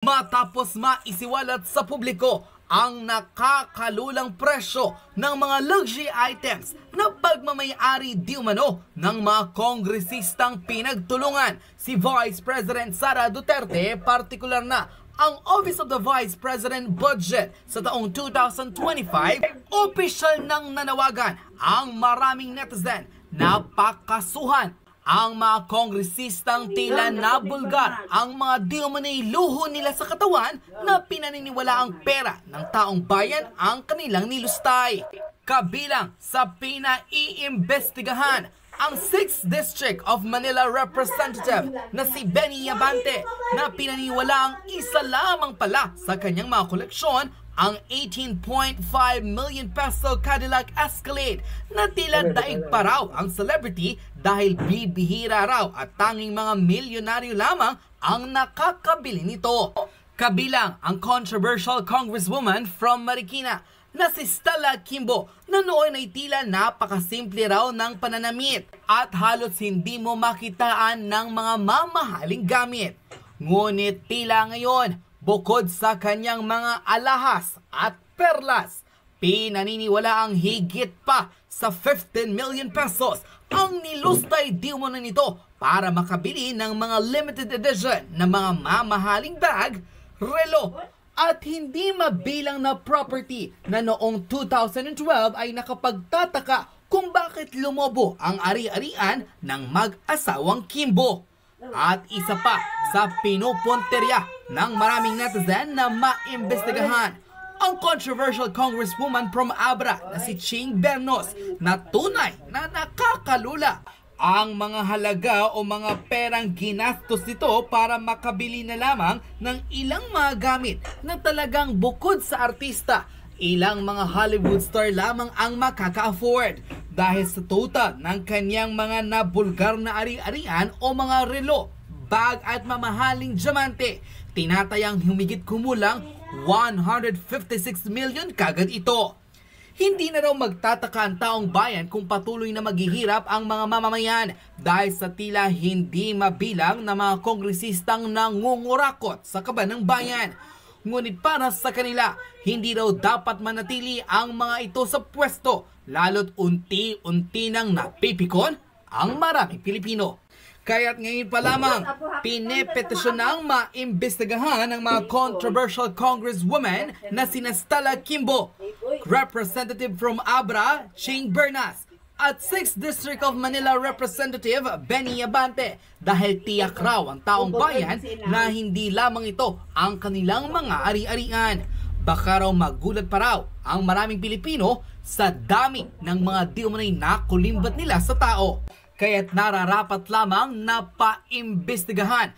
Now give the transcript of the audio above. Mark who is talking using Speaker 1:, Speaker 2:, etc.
Speaker 1: Matapos maisiwalat sa publiko ang nakakalulang presyo ng mga luxury items na pagmamayari di umano ng mga kongresistang pinagtulungan si Vice President Sara Duterte, partikular na ang Office of the Vice President Budget sa taong 2025, opisyal nang nanawagan ang maraming netizen na pakasuhan ang mga kongresistang tila nabulgar ang mga di umanay luho nila sa katawan na pinaniniwala ang pera ng taong bayan ang kanilang nilustay. Kabilang sa pinaiimbestigahan ang 6th District of Manila Representative na si Benny Abante na pinaniniwala ang isa lamang pala sa kanyang mga koleksyon ang 18.5 million peso Cadillac Escalade na tila daig pa raw ang celebrity dahil bibihira raw at tanging mga milyonaryo lamang ang nakakabili nito. Kabilang ang controversial congresswoman from Marikina na si Stella Kimbo na noon ay tila napakasimple raw ng pananamit at halos hindi mo makitaan ng mga mamahaling gamit. Ngunit tila ngayon, bukod sa kanyang mga alahas at perlas, pinaniniwala ang higit pa sa 15 million pesos ang nilustay di umano nito para makabili ng mga limited edition na mga mamahaling bag, relo, at hindi mabilang na property na noong 2012 ay nakapagtataka kung bakit lumobo ang ari-arian ng mag-asawang Kimbo. At isa pa sa pinupunterya ng maraming netizen na maimbestigahan ang controversial congresswoman from Abra na si Ching Bernos na tunay na nakakalula ang mga halaga o mga perang ginastos nito para makabili na lamang ng ilang mga gamit na talagang bukod sa artista, ilang mga Hollywood star lamang ang makaka-afford dahil sa total ng kanyang mga nabulgar na ari-arian o mga relo, bag at mamahaling diamante. Tinatayang humigit kumulang 156 million kagad ito. Hindi na raw magtataka ang taong bayan kung patuloy na maghihirap ang mga mamamayan dahil sa tila hindi mabilang na mga kongresistang nangungurakot sa kaban ng bayan. Ngunit para sa kanila, hindi raw dapat manatili ang mga ito sa pwesto, lalo't unti-unti nang napipikon ang maraming Pilipino. Kaya't ngayon pa lamang, pinepetisyon maimbestigahan ng mga controversial congresswoman na sina Stella Kimbo, Representative from Abra, Ching Bernas, at 6th District of Manila Representative Benny Abante dahil tiyak raw ang taong bayan na hindi lamang ito ang kanilang mga ari-arian. Baka raw magulat pa raw ang maraming Pilipino sa dami ng mga di umanay nakulimbat nila sa tao. Kaya't nararapat lamang na paimbestigahan